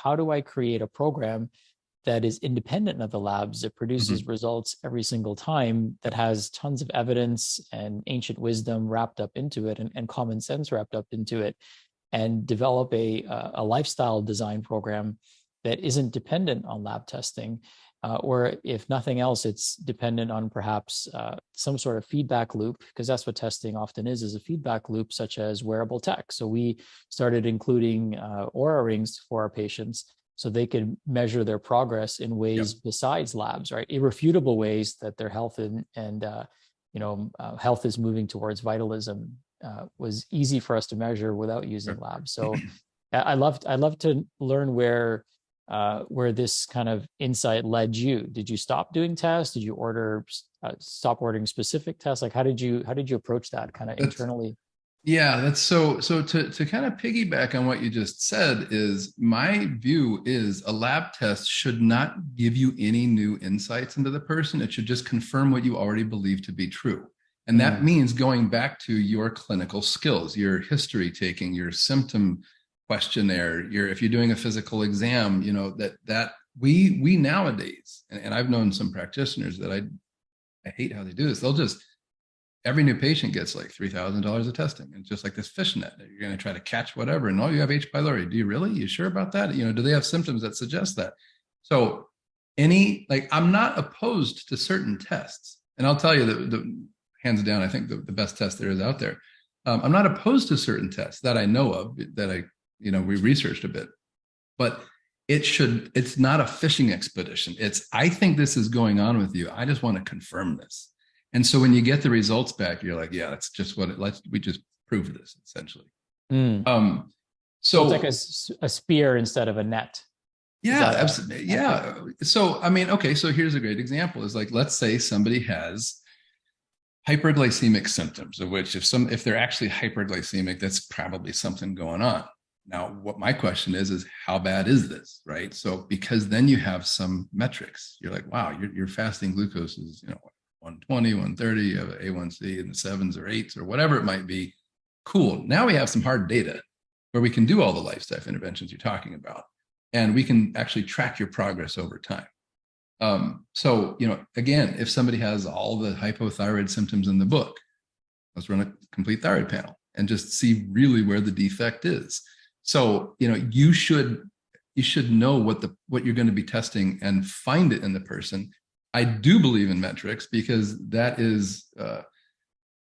how do I create a program that is independent of the labs, that Mhm. produces results every single time, that has tons of evidence and ancient wisdom wrapped up into it, and common sense wrapped up into it, and develop a lifestyle design program that isn't dependent on lab testing, or if nothing else, it's dependent on perhaps some sort of feedback loop, because that's what testing often is a feedback loop, such as wearable tech. So we started including Oura rings for our patients so they could measure their progress in Yep. ways besides labs, right? Irrefutable ways that their health health is moving towards vitalism, was easy for us to measure without using Sure. Labs. So I'd love to learn where this kind of insight led you. Did you stop doing tests? Did you stop ordering specific tests? Like, how did you approach that kind of That's internally? Yeah, that's so to kind of piggyback on what you just said is my view is a lab test should not give you any new insights into the person. It should just confirm what you already believe to be true. And that Mm, means going back to your clinical skills, your history taking, your symptom questionnaire, your if you're doing a physical exam, that we nowadays, and I've known some practitioners that I hate how they do this. They'll just every new patient gets like $3,000 of testing. And just like this fishnet that you're going to try to catch whatever. And you have H. pylori. Do you really? You sure about that? Do they have symptoms that suggest that? So I'm not opposed to certain tests. And I'll tell you that hands down, I think the best test there is out there. I'm not opposed to certain tests that I know of that we researched a bit, but it's not a fishing expedition. I think this is going on with you. I just want to confirm this. And so when you get the results back, you're like, yeah, that's just we just proved this essentially. mm. Um, So it's like so a spear instead of a net. Is yeah, that absolutely. accurate? Yeah. So, I mean, okay. So here's a great example is like, let's say somebody has hyperglycemic symptoms of which if they're actually hyperglycemic, that's probably something going on. Now, what my question is how bad is this? Right. So, because then you have some metrics, you're like, wow, your fasting glucose is, 120, 130, you have an A1C in the 7s or 8s or whatever it might be. Cool. Now we have some hard data where we can do all the lifestyle interventions you're talking about, and we can actually track your progress over time. So, again, if somebody has all the hypothyroid symptoms in the book, let's run a complete thyroid panel and just see really where the defect is. So, you should know what you're going to be testing and find it in the person. I do believe in metrics because that is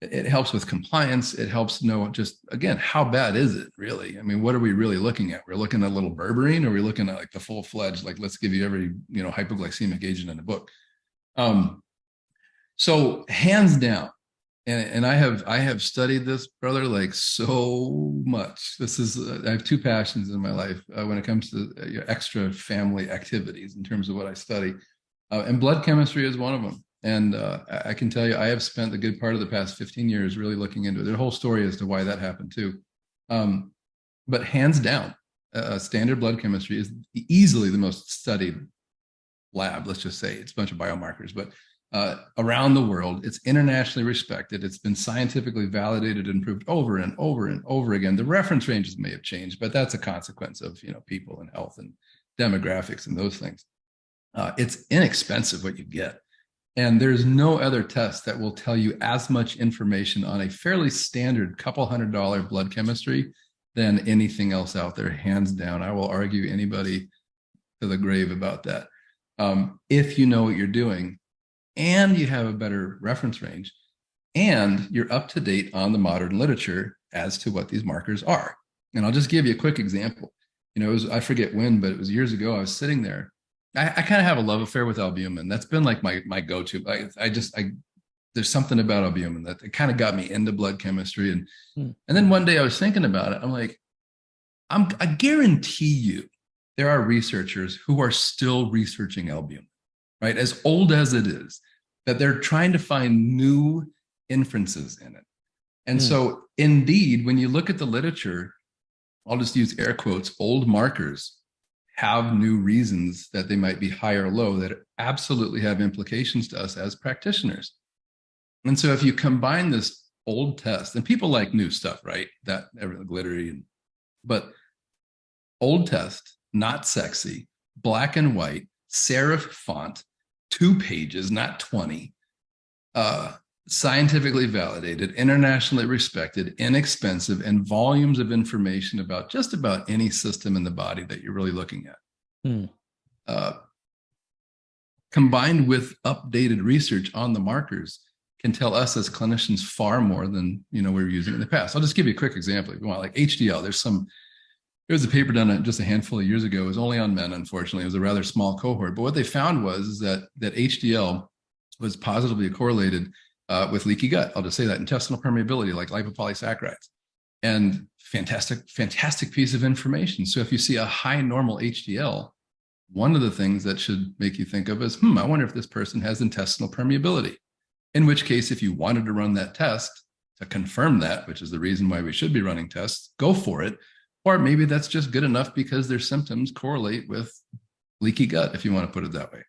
it helps with compliance. It helps know just again how bad is it really. I mean, what are we really looking at? We're looking at a little berberine, or we're looking at like the full fledged like let's give you every hypoglycemic agent in the book. So hands down, and I have studied this, brother, like so much. This is I have two passions in my life when it comes to extra family activities in terms of what I study. And blood chemistry is one of them. And I can tell you, I have spent a good part of the past 15 years really looking into it. There's a whole story as to why that happened too. But hands down, standard blood chemistry is easily the most studied lab. Let's just say it's a bunch of biomarkers, but around the world, it's internationally respected. It's been scientifically validated and proved over and over and over again. The reference ranges may have changed, but that's a consequence of people and health and demographics and those things. It's inexpensive what you get. And there's no other test that will tell you as much information on a fairly standard couple $100 blood chemistry than anything else out there, hands down. I will argue anybody to the grave about that. If you know what you're doing and you have a better reference range and you're up to date on the modern literature as to what these markers are. And I'll just give you a quick example. I forget when, but it was years ago. I was sitting there. I kind of have a love affair with albumin. That's been like my go-to. There's something about albumin that it kind of got me into blood chemistry. And then one day I was thinking about it. I'm like, I guarantee you there are researchers who are still researching albumin, right? As old as it is, that they're trying to find new inferences in it. And so indeed, when you look at the literature, I'll just use air quotes, old markers have new reasons that they might be high or low that absolutely have implications to us as practitioners. And so if you combine this old test, and people like new stuff, right? That everything glittery, but old test not sexy, black and white, serif font, 2 pages, not 20, scientifically validated, internationally respected, inexpensive, and volumes of information about just about any system in the body that you're really looking at. Combined with updated research on the markers can tell us as clinicians far more than we were using in the past. I'll just give you a quick example. If you want, like HDL, there was a paper done just a handful of years ago. It was only on men, unfortunately. It was a rather small cohort. But what they found was that HDL was positively correlated with leaky gut. I'll just say that intestinal permeability, like lipopolysaccharides. And fantastic piece of information. So if you see a high normal HDL, one of the things that should make you think of is, I wonder if this person has intestinal permeability. In which case, if you wanted to run that test to confirm that, which is the reason why we should be running tests, go for it. Or maybe that's just good enough because their symptoms correlate with leaky gut, if you want to put it that way.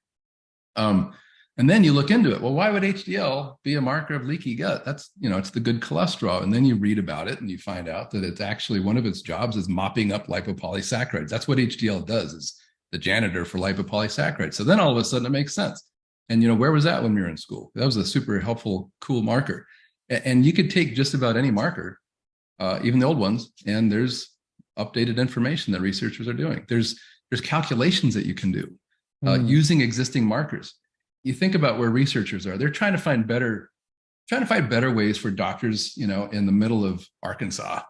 And then you look into it. Well, why would HDL be a marker of leaky gut? That's, it's the good cholesterol. And then you read about it and you find out that it's actually one of its jobs is mopping up lipopolysaccharides. That's what HDL does, is the janitor for lipopolysaccharides. So then all of a sudden it makes sense. And, where was that when we were in school? That was a super helpful, cool marker. And you could take just about any marker, even the old ones, and there's updated information that researchers are doing. There's calculations that you can do using existing markers. You think about where researchers are. They're trying to find better ways for doctors, in the middle of Arkansas,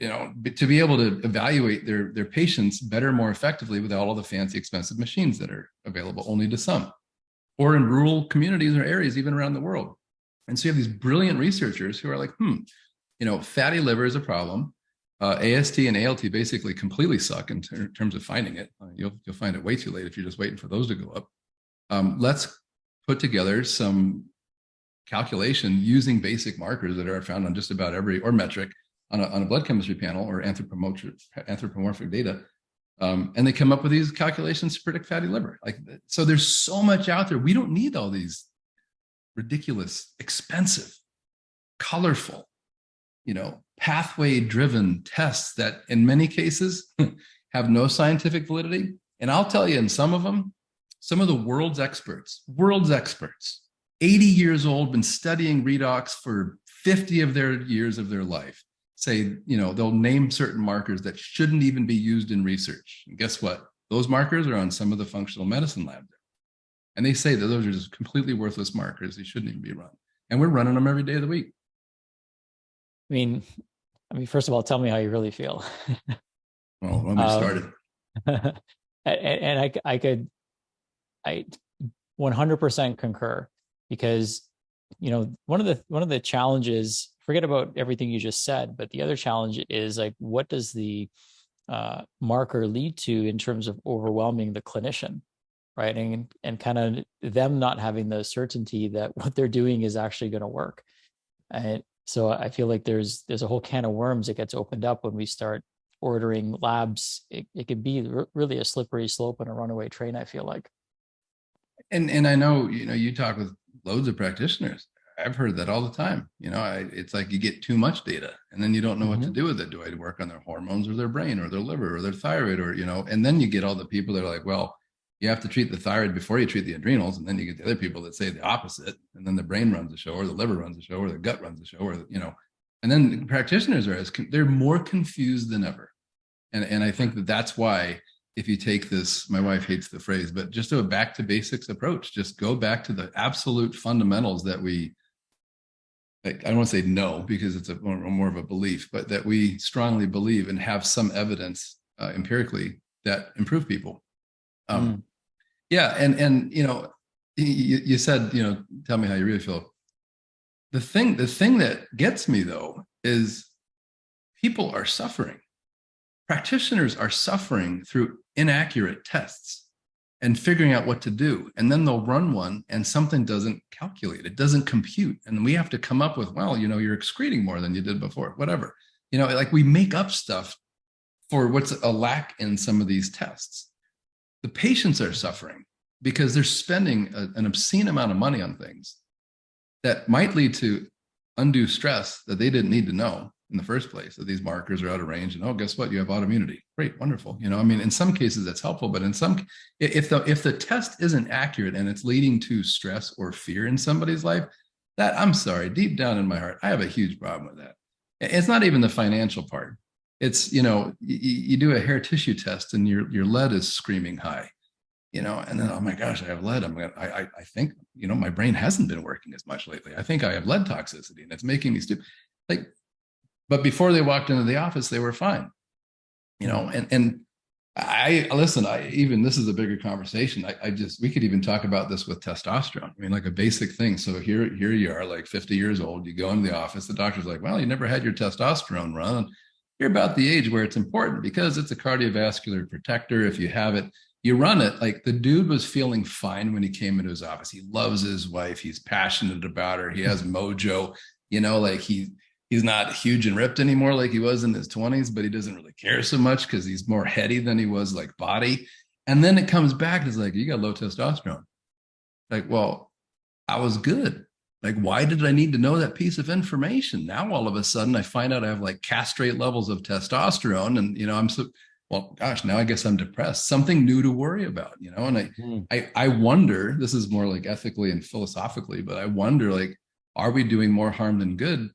to be able to evaluate their patients better, more effectively without all the fancy, expensive machines that are available only to some, or in rural communities or areas, even around the world. And so you have these brilliant researchers who are like, fatty liver is a problem. AST and ALT basically completely suck in terms of finding it. You'll find it way too late if you're just waiting for those to go up. Let's put together some calculation using basic markers that are found on just about or metric on a blood chemistry panel or anthropomorphic data. And they come up with these calculations to predict fatty liver. So there's so much out there. We don't need all these ridiculous, expensive, colorful, pathway-driven tests that in many cases have no scientific validity. And I'll tell you, in some of them, some of the world's experts, 80 years old, been studying redox for 50 of their years of their life, say, they'll name certain markers that shouldn't even be used in research. And guess what? Those markers are on some of the functional medicine labs. And they say that those are just completely worthless markers. They shouldn't even be run. And we're running them every day of the week. I mean, first of all, tell me how you really feel. Well, let me started. And I 100% concur, because, one of the challenges, forget about everything you just said, but the other challenge is, like, what does the marker lead to in terms of overwhelming the clinician, right? And kind of them not having the certainty that what they're doing is actually going to work. And so I feel like there's a whole can of worms that gets opened up when we start ordering labs. It could be really a slippery slope and a runaway train, I feel like. And I know, you talk with loads of practitioners. I've heard that all the time. It's like you get too much data and then you don't know what to do with it. Do I work on their hormones or their brain or their liver or their thyroid or, and then you get all the people that are like, well, you have to treat the thyroid before you treat the adrenals. And then you get the other people that say the opposite. And then the brain runs the show, or the liver runs the show, or the gut runs the show, or, and then practitioners they're more confused than ever. And I think that's why, if you take this, my wife hates the phrase, but just a back to basics approach, just go back to the absolute fundamentals that I don't want to say no, because it's more of a belief, but that we strongly believe and have some evidence empirically that improve people. Yeah. And, you said, tell me how you really feel. The thing that gets me, though, is people are suffering. Practitioners are suffering through inaccurate tests and figuring out what to do. And then they'll run one and something doesn't calculate. It doesn't compute. And we have to come up with, well, you're excreting more than you did before, whatever. Like we make up stuff for what's a lack in some of these tests. The patients are suffering because they're spending an obscene amount of money on things that might lead to undue stress that they didn't need to know, in the first place, that these markers are out of range, and oh, guess what? You have autoimmunity. Great, wonderful. I mean, in some cases that's helpful, but in some, if the test isn't accurate and it's leading to stress or fear in somebody's life, that, I'm sorry, deep down in my heart, I have a huge problem with that. It's not even the financial part. It's, you do a hair tissue test and your lead is screaming high, and then, oh my gosh, I have lead. I think, my brain hasn't been working as much lately. I think I have lead toxicity and it's making me stupid. But before they walked into the office, they were fine, and I listen, even, this is a bigger conversation. We could even talk about this with testosterone. I mean, like a basic thing. So here you are, like 50 years old, you go into the office, the doctor's like, well, you never had your testosterone run. You're about the age where it's important because it's a cardiovascular protector. If you have it, you run it. Like, the dude was feeling fine when he came into his office. He loves his wife. He's passionate about her. He has mojo, like he's not huge and ripped anymore like he was in his 20s, but he doesn't really care so much because he's more heady than he was like body. And then it comes back and it's like, you got low testosterone. Like, well, I was good. Like, why did I need to know that piece of information? Now, all of a sudden I find out I have like castrate levels of testosterone, and, I'm so, well, gosh, now I guess I'm depressed. Something new to worry about, and I wonder, this is more like ethically and philosophically, but I wonder, like, are we doing more harm than good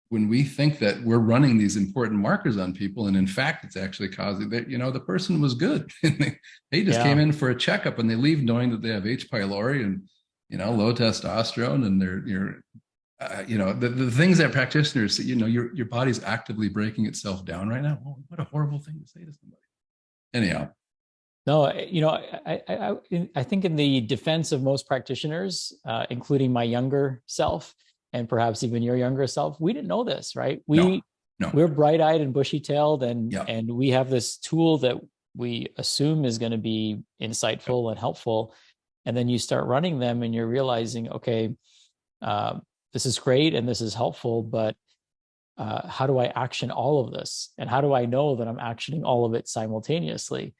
when we think that we're running these important markers on people, and in fact, it's actually causing that, the person was good. They just came in for a checkup and they leave knowing that they have H. pylori and, low testosterone, and they're, the things that practitioners say, your body's actively breaking itself down right now. Oh, what a horrible thing to say to somebody. Anyhow. No, I think in the defense of most practitioners, including my younger self, and perhaps even your younger self, we didn't know this, right? No. We're bright-eyed and bushy-tailed, and we have this tool that we assume is going to be insightful and helpful. And then you start running them and you're realizing, okay, this is great and this is helpful, but how do I action all of this? And how do I know that I'm actioning all of it simultaneously?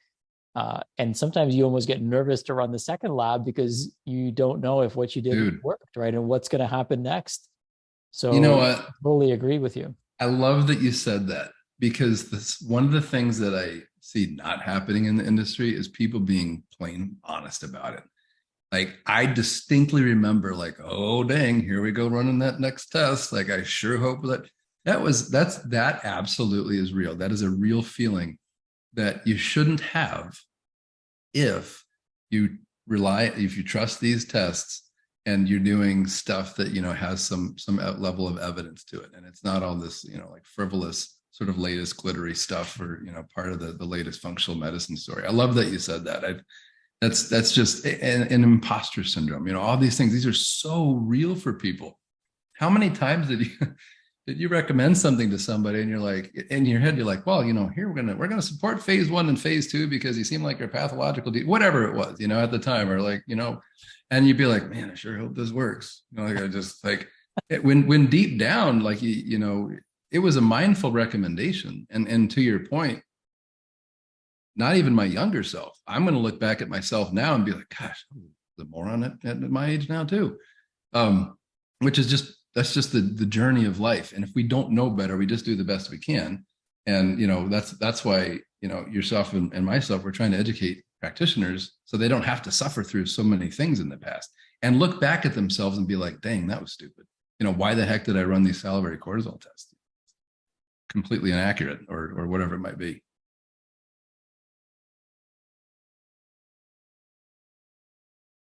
And sometimes you almost get nervous to run the second lab because you don't know if what you did worked, right? And what's going to happen next. So I totally agree with you. I love that you said that, because this, one of the things that I see not happening in the industry is people being plain honest about it. Like, I distinctly remember, like, oh, dang, here we go running that next test. Like, I sure hope that absolutely is real. That is a real feeling that you shouldn't have if you trust these tests and you're doing stuff that, has some level of evidence to it. And it's not all this, like frivolous sort of latest glittery stuff, or, part of the latest functional medicine story. I love that you said that. That's just an imposter syndrome. All these things, these are so real for people. How many times did you recommend something to somebody and you're like, in your head, you're like, well, here we're gonna support phase 1 and phase 2 because you seem like you're pathological, whatever it was, at the time, or like, and you'd be like, man, I sure hope this works. Like, I just like when deep down, like, it was a mindful recommendation. And to your point, not even my younger self, I'm going to look back at myself now and be like, gosh, the moron at my age now too. Which is that's just the journey of life. And if we don't know better, we just do the best we can. And, that's why, yourself and myself, we're trying to educate practitioners so they don't have to suffer through so many things in the past and look back at themselves and be like, dang, that was stupid. Why the heck did I run these salivary cortisol tests? Completely inaccurate, or whatever it might be.